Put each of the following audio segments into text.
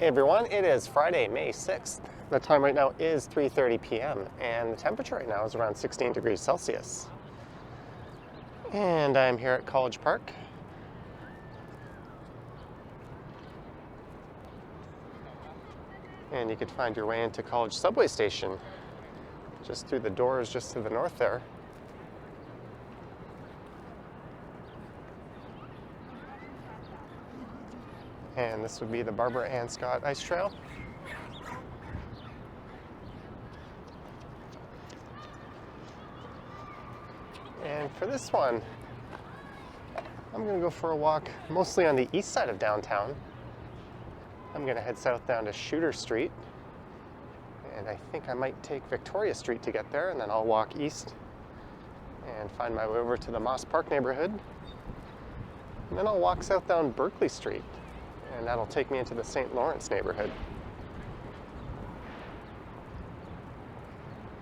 Hey everyone, it is Friday, May 6th. The time right now is 3:30 p.m. and the temperature right now is around 16 degrees Celsius. And I'm here at College Park. And you could find your way into College Subway Station just through the doors just to the north there. And this would be the Barbara Ann Scott Ice Trail. And for this one, I'm going to go for a walk mostly on the east side of downtown. I'm going to head south down to Shooter Street. And I think I might take Victoria Street to get there, and then I'll walk east and find my way over to the Moss Park neighborhood. And then I'll walk south down Berkeley Street, and that'll take me into the St. Lawrence neighborhood.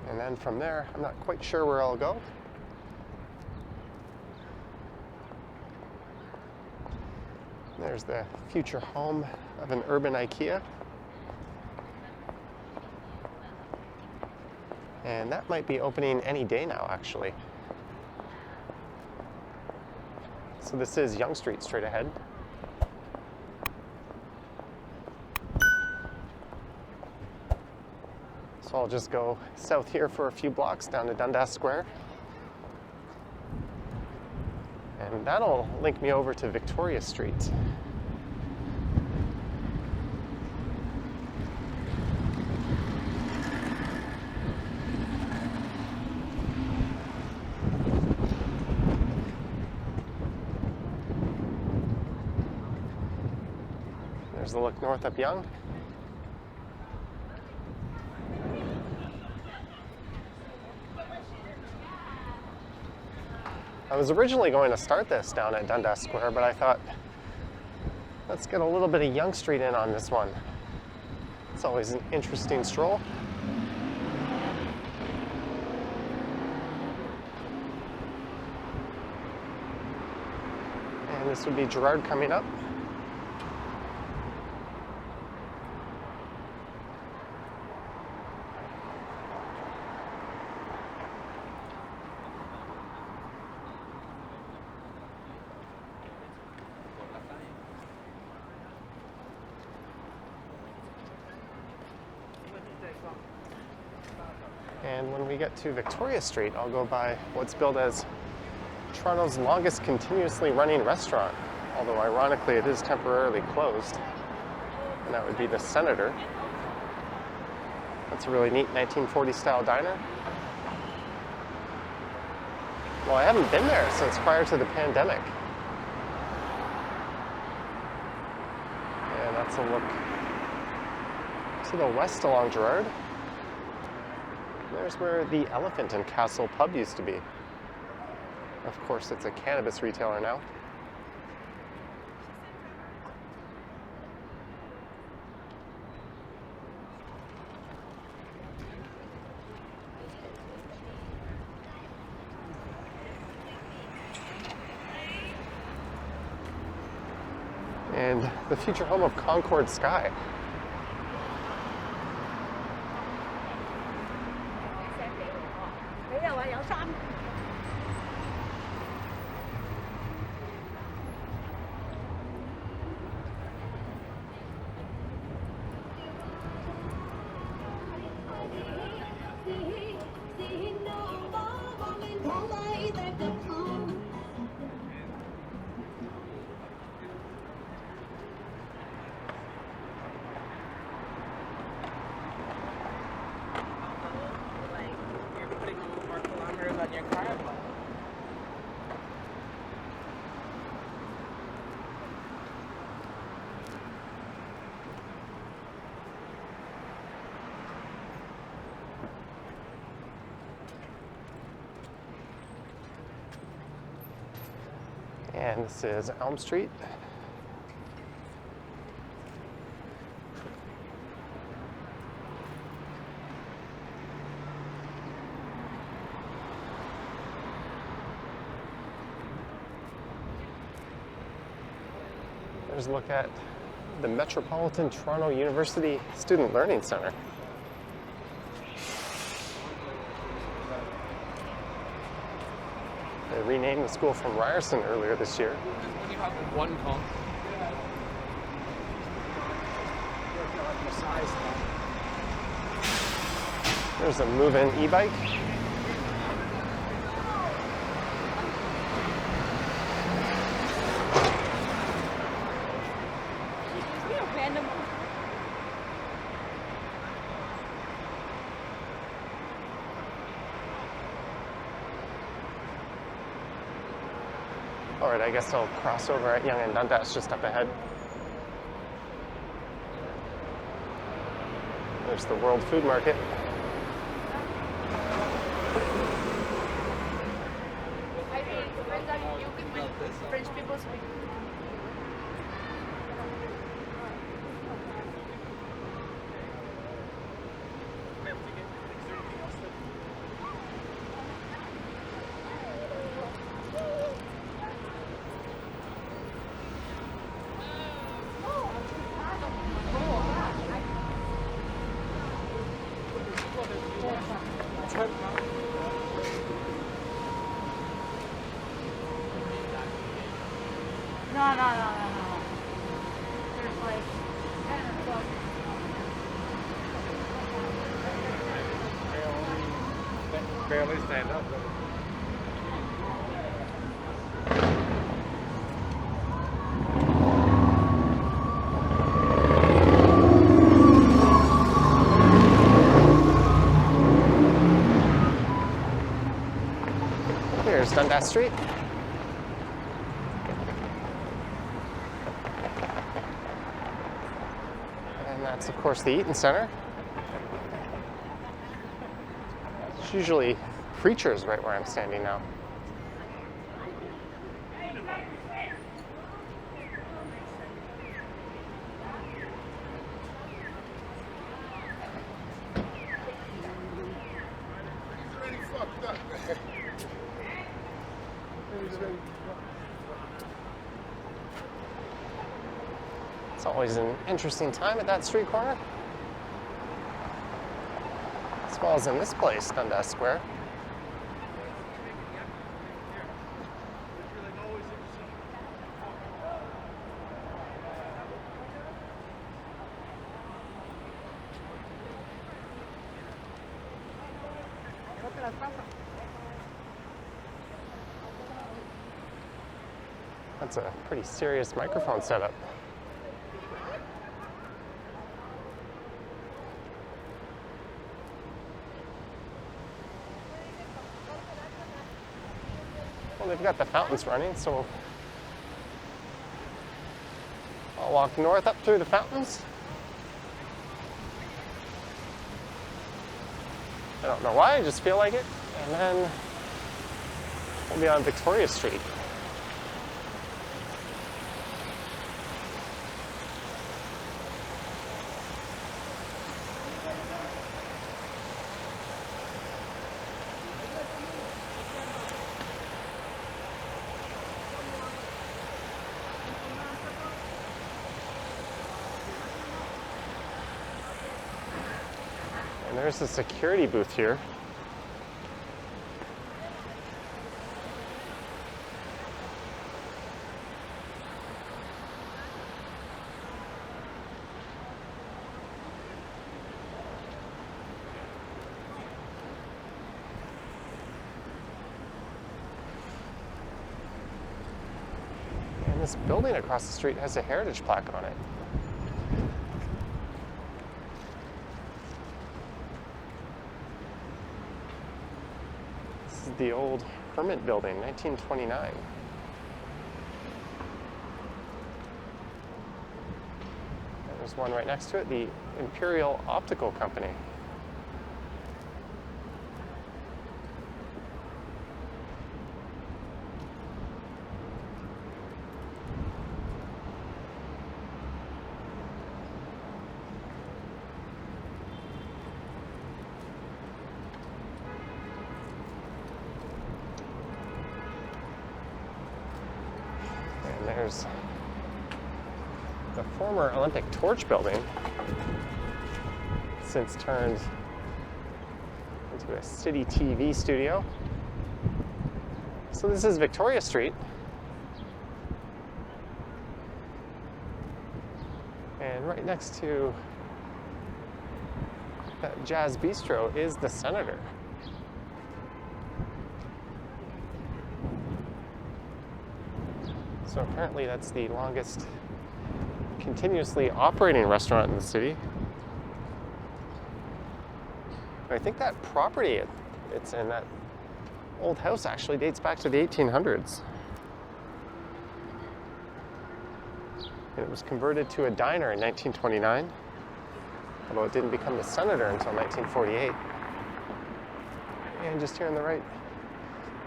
And then from there, I'm not quite sure where I'll go. There's the future home of an urban IKEA. And that might be opening any day now, actually. So this is Yonge Street straight ahead. So I'll just go south here for a few blocks down to Dundas Square. And that'll link me over to Victoria Street. There's the look north up Yonge. I was originally going to start this down at Dundas Square, but I thought, let's get a little bit of Yonge Street in on this one. It's always an interesting stroll. And this would be Gerrard coming up. And when we get to Victoria Street, I'll go by what's billed as Toronto's longest continuously running restaurant, although ironically it is temporarily closed, and that would be the Senator. That's a really neat 1940 style diner. Well, I haven't been there since prior to the pandemic. And that's a look to the west along Gerrard. There's where the Elephant and Castle pub used to be. Of course, it's a cannabis retailer now. And the future home of Concord Sky. And this is Elm Street. There's a look at the Metropolitan Toronto University Student Learning Center. They renamed the school from Ryerson earlier this year. When you have one comp. There's a move-in e-bike. All right, I guess I'll cross over at Yonge and Dundas just up ahead. There's the World Food Market. French people speak. No. There's like 10 or 12. Barely stand up. Here's Dundas Street. And that's, of course, the Eaton Center. It's usually preachers right where I'm standing now. It's always an interesting time at that street corner, as well as in this place, Dundas Square. That's a pretty serious microphone setup. Well, they've got the fountains running, so I'll walk north up through the fountains. I don't know why, I just feel like it. And then we'll be on Victoria Street. And there's a security booth here. And this building across the street has a heritage plaque on it. This is the old Hermit Building, 1929. And there's one right next to it, the Imperial Optical Company. And there's the former Olympic Torch building, since turned into a city TV studio. So this is Victoria Street. And right next to that Jazz Bistro is the Senator. So apparently that's the longest continuously operating restaurant in the city. I think that property it's in, that old house, actually dates back to the 1800s. And it was converted to a diner in 1929, although it didn't become the Senator until 1948. And just here on the right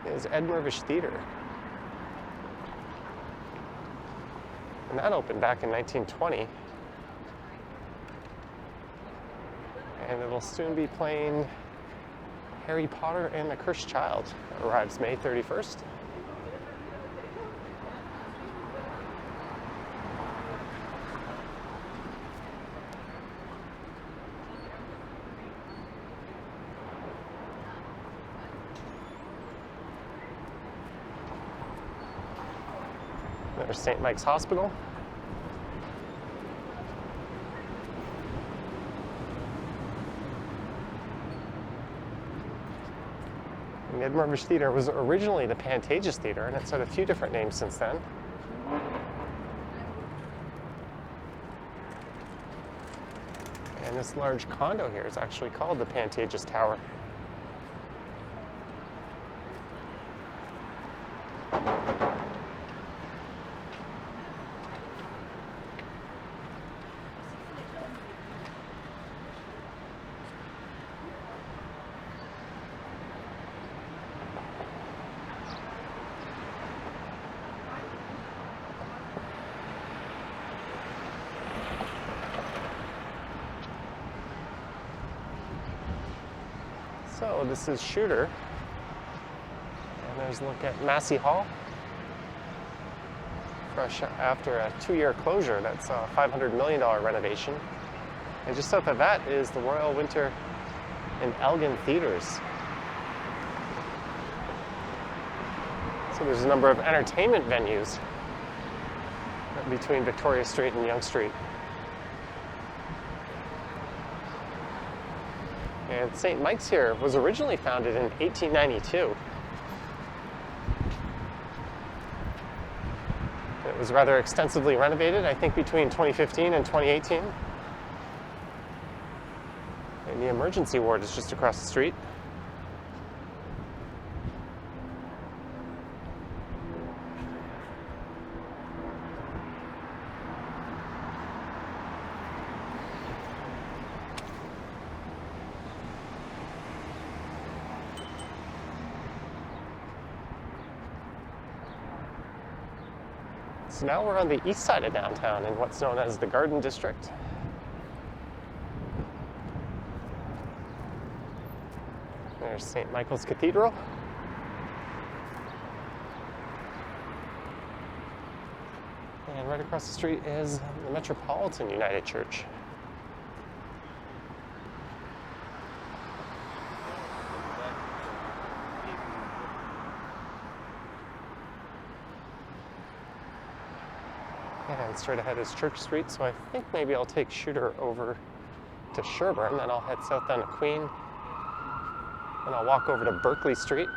is Ed Mirvish Theater. And that opened back in 1920. And it'll soon be playing Harry Potter and the Cursed Child. It arrives May 31st. There's St. Mike's Hospital. And the Ed Mirvish Theater was originally the Pantages Theater, and it's had a few different names since then. And this large condo here is actually called the Pantages Tower. So this is Shooter, and there's a look at Massey Hall. Fresh after a 2-year closure, that's a $500 million renovation. And just south of that is the Royal Winter and Elgin Theaters. So there's a number of entertainment venues between Victoria Street and Yonge Street. And St. Mike's here was originally founded in 1892. It was rather extensively renovated, I think between 2015 and 2018. And the emergency ward is just across the street. So now we're on the east side of downtown in what's known as the Garden District. There's St. Michael's Cathedral. And right across the street is the Metropolitan United Church. And straight ahead is Church Street, so I think maybe I'll take Shooter over to Sherbourne, then I'll head south down to Queen, and I'll walk over to Berkeley Street.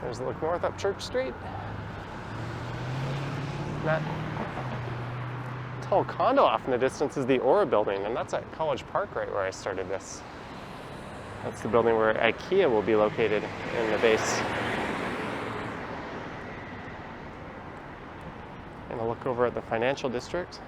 There's a look north up Church Street. That tall condo off in the distance is the Aura building, and that's at College Park right where I started this. That's the building where IKEA will be located in the base. look over at the financial district.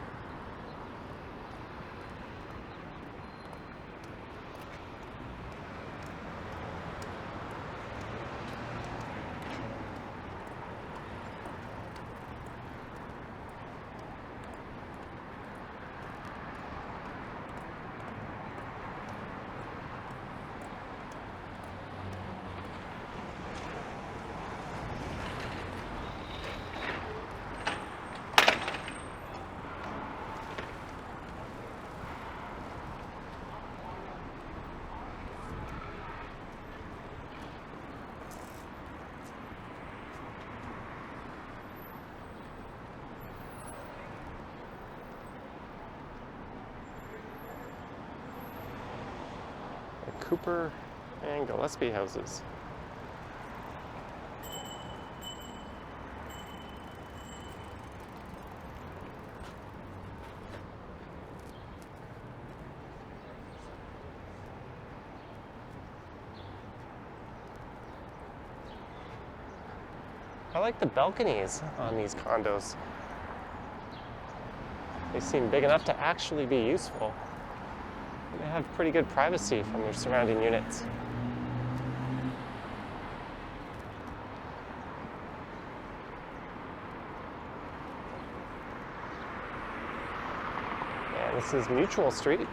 Cooper and Gillespie houses. I like the balconies on these condos. They seem big enough to actually be useful. They have pretty good privacy from their surrounding units. And this is Mutual Street.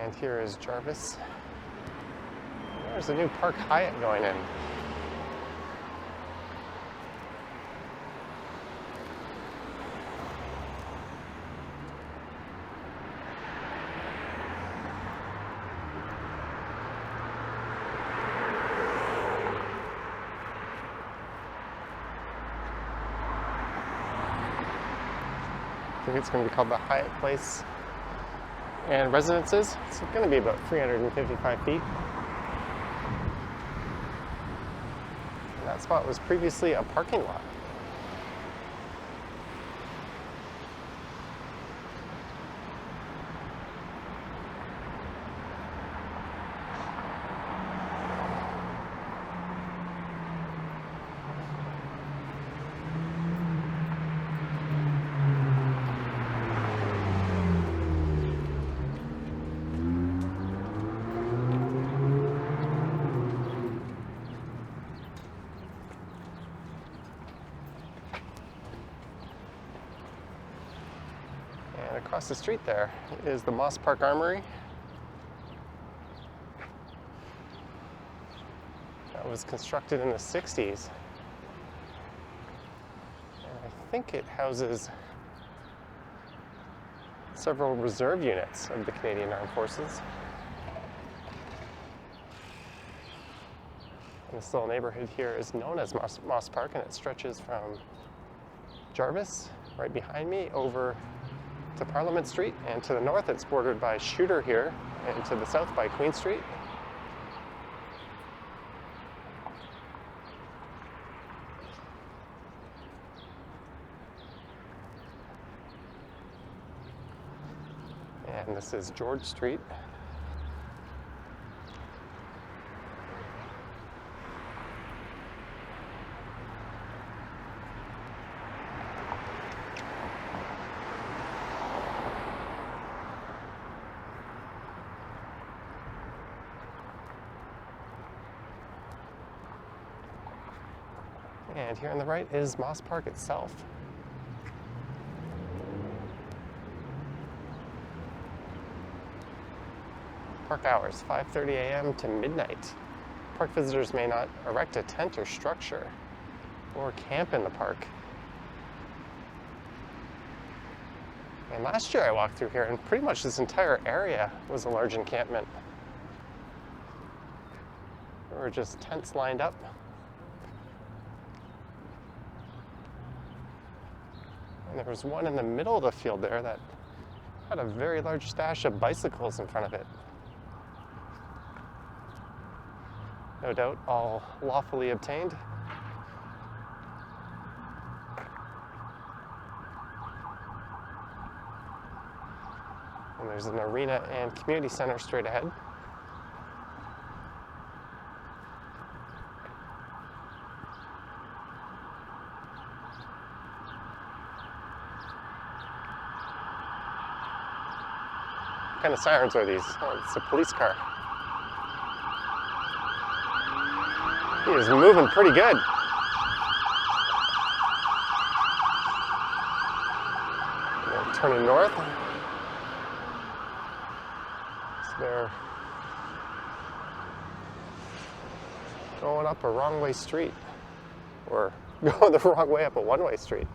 And here is Jarvis. There's a new Park Hyatt going in. I think it's going to be called the Hyatt Place and Residences. It's going to be about 355 feet. And that spot was previously a parking lot. Across the street there is the Moss Park Armory. That was constructed in the 60s. And I think it houses several reserve units of the Canadian Armed Forces. And this little neighborhood here is known as Moss Park, and it stretches from Jarvis, right behind me, over to Parliament Street, and to the north it's bordered by Shooter here, and to the south by Queen Street. And this is George Street. And here on the right is Moss Park itself. Park hours, 5:30 a.m. to midnight. Park visitors may not erect a tent or structure or camp in the park. And last year I walked through here and pretty much this entire area was a large encampment. There were just tents lined up. And there was one in the middle of the field there that had a very large stash of bicycles in front of it. No doubt all lawfully obtained. And there's an arena and community center straight ahead. What kind of sirens are these? Oh, it's a police car. He is moving pretty good. They're turning north. So they're going up a wrong-way street, or going the wrong way up a one-way street.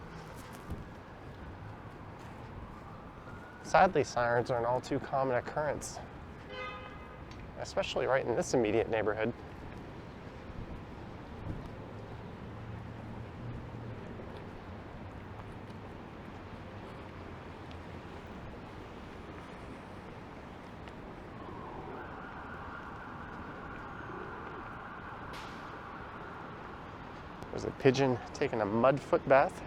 Sadly, sirens are an all too common occurrence, especially right in this immediate neighborhood. There's a pigeon taking a mud foot bath.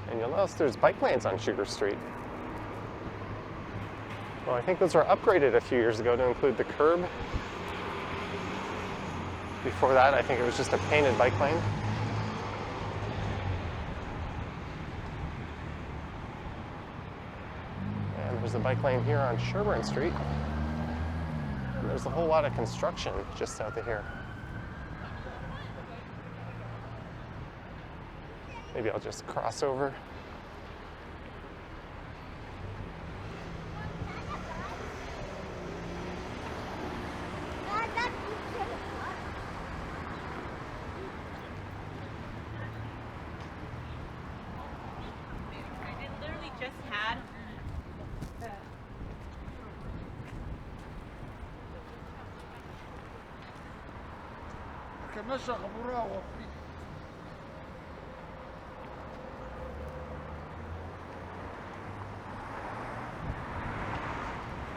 And you'll notice there's bike lanes on Shooter Street. Well, I think those were upgraded a few years ago to include the curb. Before that, I think it was just a painted bike lane. And there's a bike lane here on Sherbourne Street. And there's a whole lot of construction just south of here. Maybe I'll just cross over.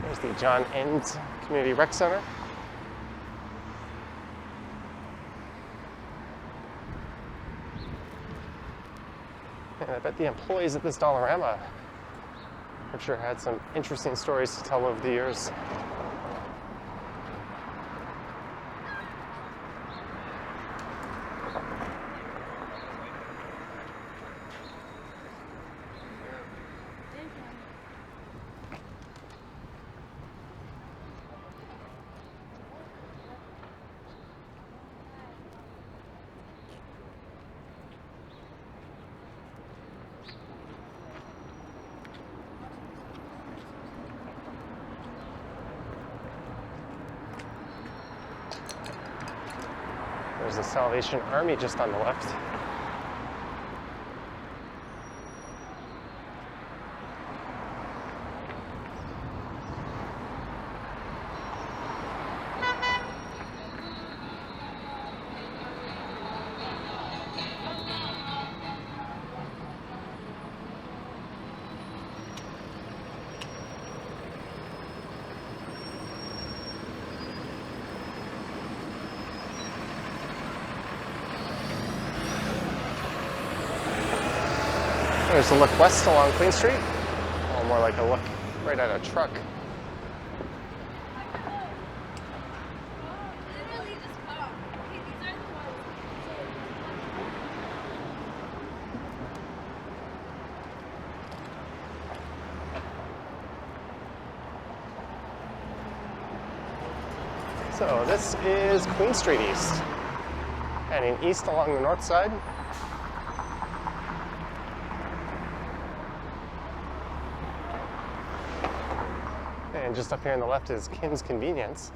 There's the John Ends Community Rec Center. And I bet the employees at this Dollarama, I'm sure, had some interesting stories to tell over the years. There's the Salvation Army just on the left. There's a look west along Queen Street, or more like a look right at a truck. So this is Queen Street East, heading east along the north side. And just up here on the left is Kim's Convenience.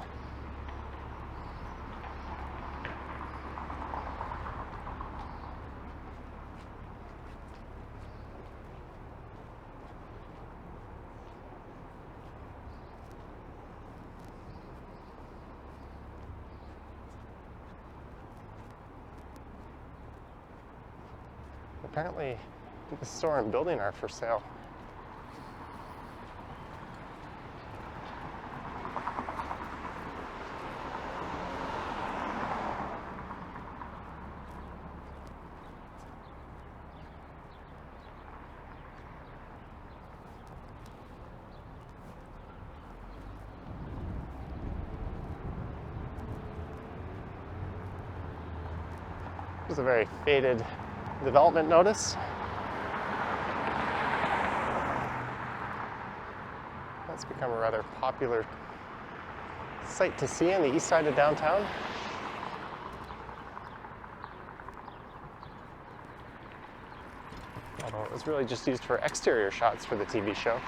apparently the store and building are for sale. This is a very faded development notice. That's become a rather popular sight to see on the east side of downtown. Although it was really just used for exterior shots for the TV show.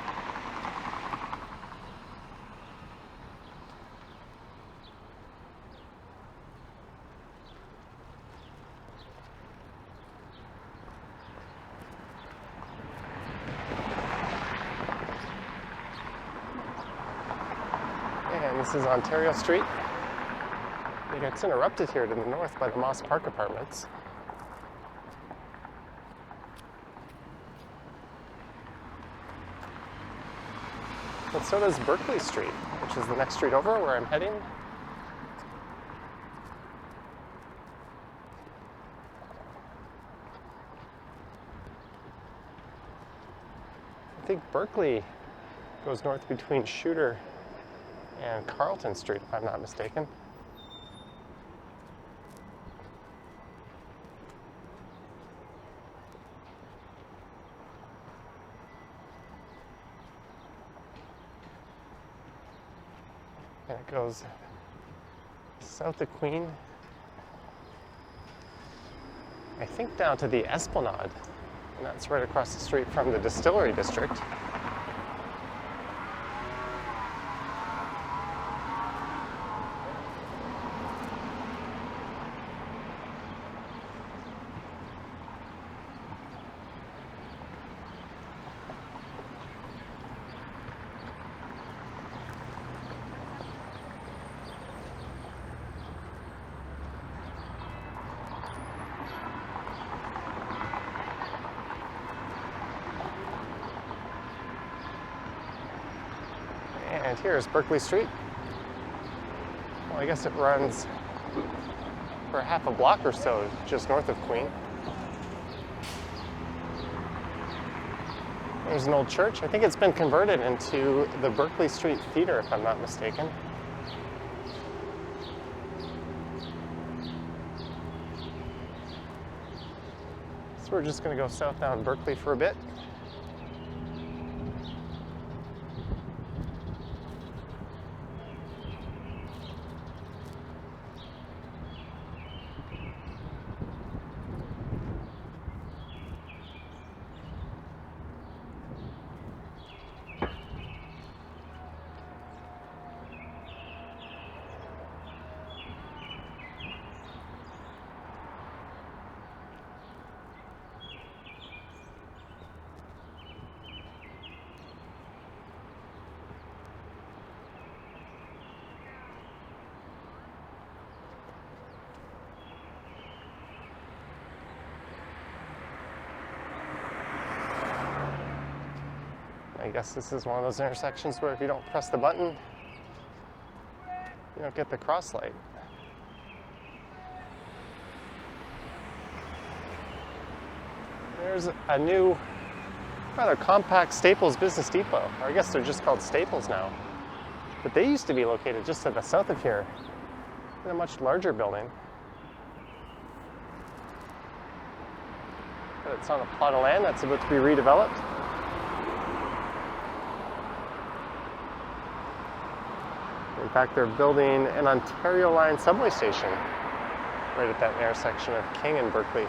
And this is Ontario Street. It gets interrupted here to the north by the Moss Park Apartments. But so does Berkeley Street, which is the next street over where I'm heading. I think Berkeley goes north between Shooter and Carlton Street, if I'm not mistaken. And it goes south of Queen, I think down to the Esplanade, and that's right across the street from the Distillery District. And here's Berkeley Street. Well, I guess it runs for half a block or so just north of Queen. There's an old church. I think it's been converted into the Berkeley Street Theater, if I'm not mistaken. So we're just going to go south down Berkeley for a bit. I guess this is one of those intersections where if you don't press the button, you don't get the cross light. There's a new, rather compact Staples Business Depot. Or I guess they're just called Staples now. But they used to be located just to the south of here, in a much larger building. But it's on a plot of land that's about to be redeveloped. In fact, they're building an Ontario Line subway station right at that intersection of King and Berkeley.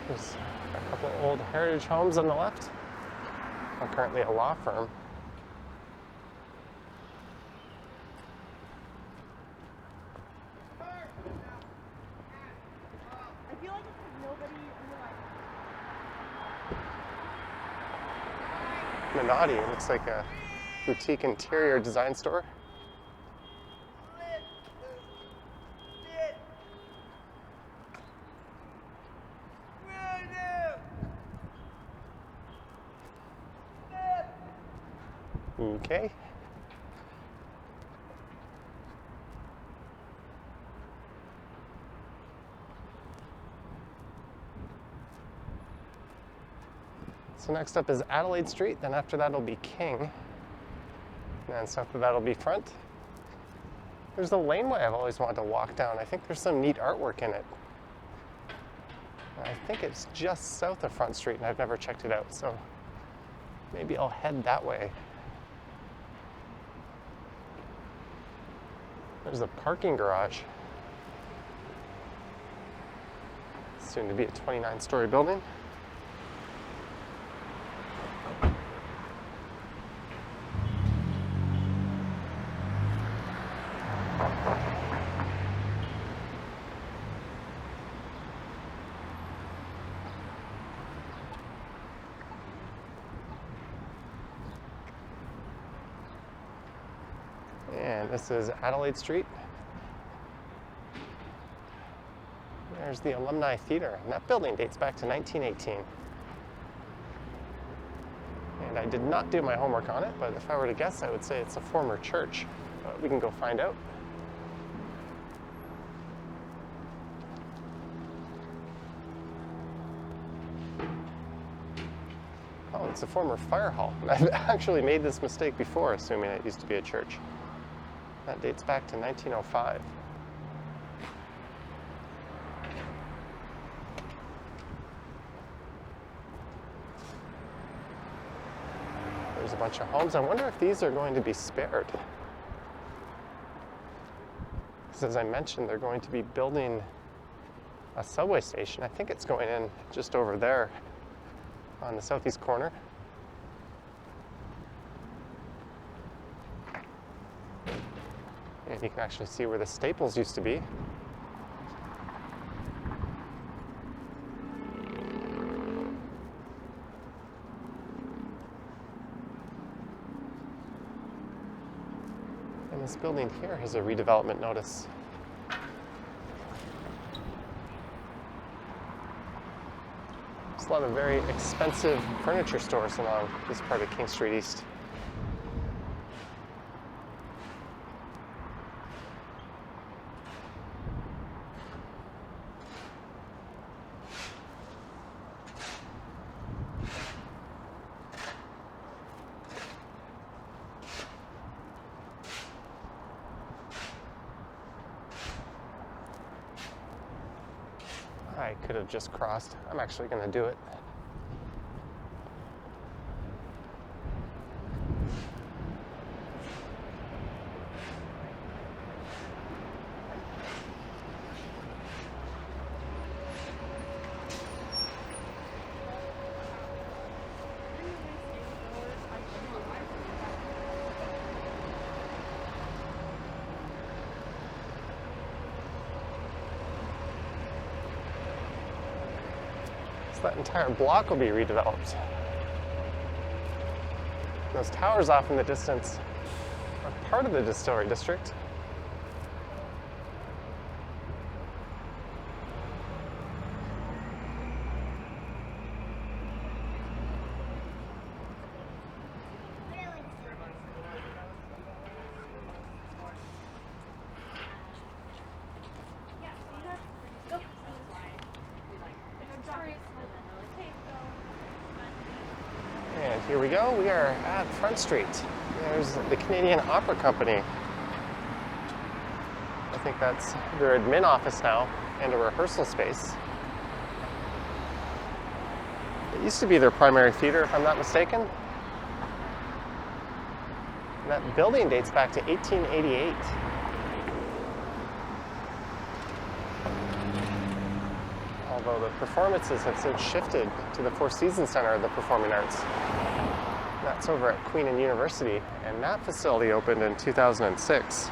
There's a couple of old heritage homes on the left. I'm currently a law firm. I feel like it's because nobody Minotti, it looks like a boutique interior design store. Okay. So next up is Adelaide Street, then after that will be King. And then south of that will be Front. There's a laneway I've always wanted to walk down. I think there's some neat artwork in it. I think it's just south of Front Street and I've never checked it out, so maybe I'll head that way. There's a parking garage. Soon to be a 29-story building. And this is Adelaide Street. There's the Alumni Theater, and that building dates back to 1918. And I did not do my homework on it, but if I were to guess, I would say it's a former church. But we can go find out. Oh, it's a former fire hall. I've actually made this mistake before, assuming it used to be a church. That dates back to 1905. There's a bunch of homes. I wonder if these are going to be spared. Because as I mentioned, they're going to be building a subway station. I think it's going in just over there on the southeast corner. And you can actually see where the Staples used to be. And this building here has a redevelopment notice. There's a lot of very expensive furniture stores along this part of King Street East. I could have just crossed. I'm actually going to do it. That entire block will be redeveloped. Those towers off in the distance are part of the distillery district. And here we go. We are at Front Street. There's the Canadian Opera Company. I think that's their admin office now and a rehearsal space. It used to be their primary theater, if I'm not mistaken. And that building dates back to 1888. All although the performances have since shifted to the Four Seasons Center of the Performing Arts. That's over at Queen and University, and that facility opened in 2006.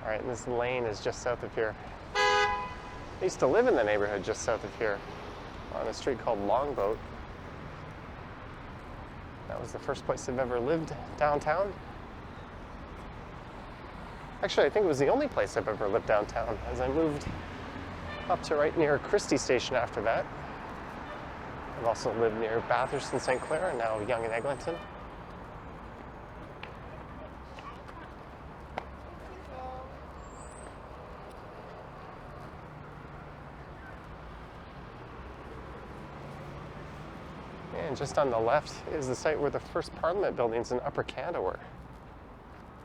All right, and this lane is just south of here. I used to live in the neighborhood just south of here on a street called Longboat. That was the first place I've ever lived downtown. Actually, I think it was the only place I've ever lived downtown, as I moved up to right near Christie Station after that. I've also lived near Bathurst and St. Clair, and now Yonge and Eglinton. And just on the left is the site where the first Parliament buildings in Upper Canada were.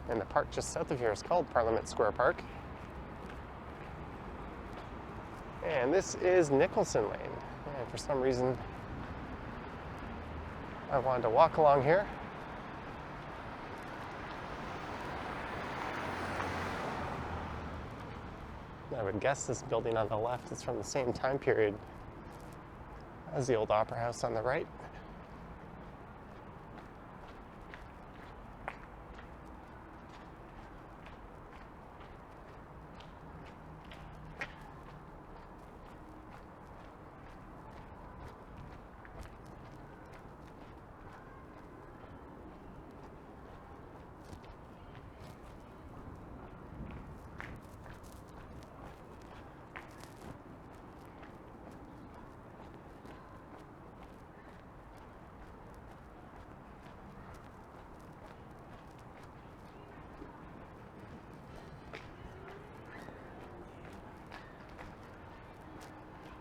And the park just south of here is called Parliament Square Park. And this is Nicholson Lane. And for some reason, I wanted to walk along here. I would guess this building on the left is from the same time period as the old Opera House on the right.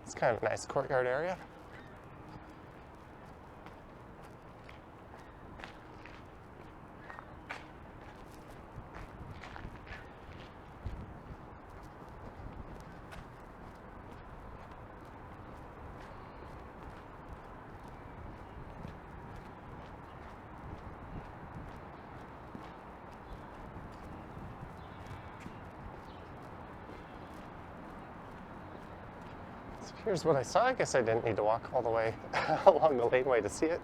It's kind of a nice courtyard area. Here's what I saw. I guess I didn't need to walk all the way along the laneway to see it.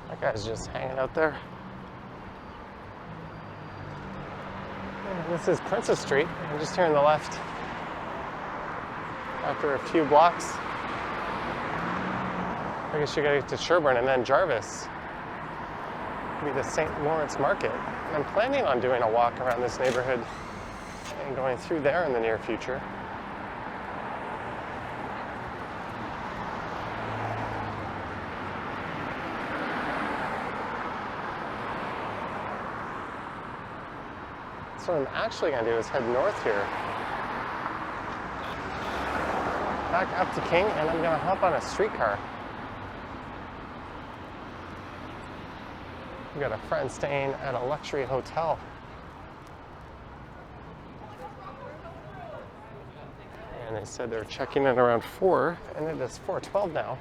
That guy's just hanging out there. And this is Princess Street, and just here on the left. After a few blocks, I guess you gotta get to Sherbourne and then Jarvis. It'll be the St. Lawrence Market. And I'm planning on doing a walk around this neighborhood and going through there in the near future. So what I'm actually going to do is head north here, back up to King, and I'm going to hop on a streetcar. We've got a friend staying at a luxury hotel. And they said they're checking in around 4, and it is 4:12 now.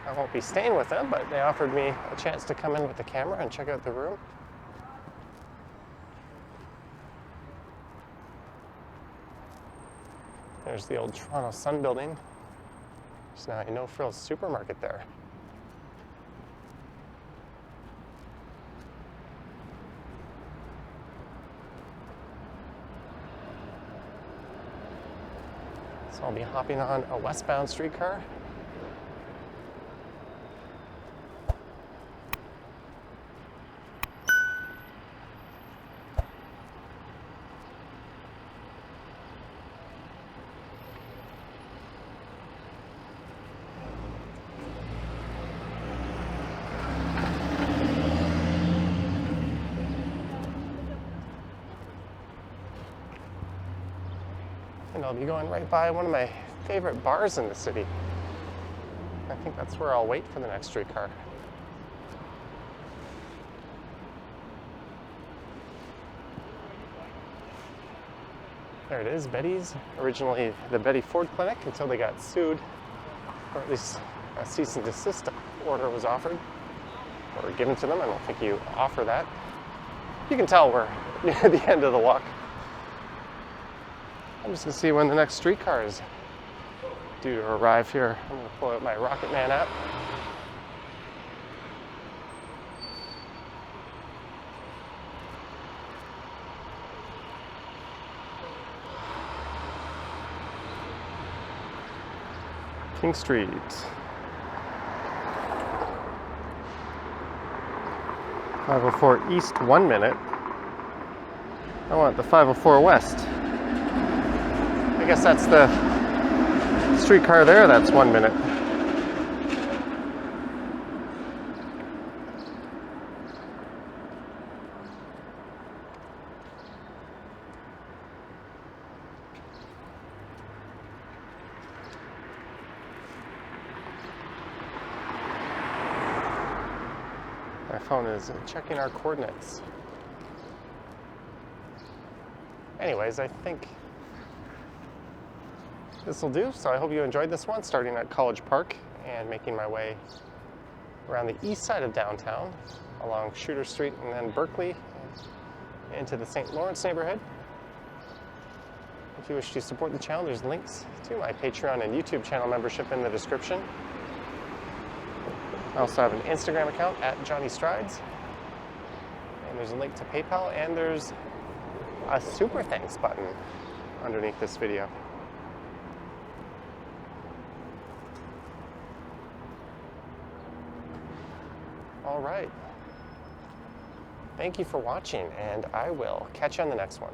I won't be staying with them, but they offered me a chance to come in with the camera and check out the room. There's the old Toronto Sun building. There's now a no-frills supermarket there. So I'll be hopping on a westbound streetcar. And I'll be going right by one of my favorite bars in the city. I think that's where I'll wait for the next streetcar. There it is, Betty's. Originally the Betty Ford Clinic until they got sued, or at least a cease and desist order was offered or given to them. I don't think you offer that. You can tell we're near the end of the walk. I'm just gonna see when the next streetcar is due to arrive here. I'm gonna pull out my Rocket Man app. King Street. .504 East, 1 minute. I want the 504 West. I guess that's the streetcar there, that's 1 minute. My phone is checking our coordinates. Anyways, I think this will do. So I hope you enjoyed this one, starting at College Park and making my way around the east side of downtown, along Shooter Street and then Berkeley into the St. Lawrence neighborhood. If you wish to support the channel, there's links to my Patreon and YouTube channel membership in the description. I also have an Instagram account at Johnny Strides, and there's a link to PayPal, and there's a super thanks button underneath this video. All right. Thank you for watching, and I will catch you on the next one.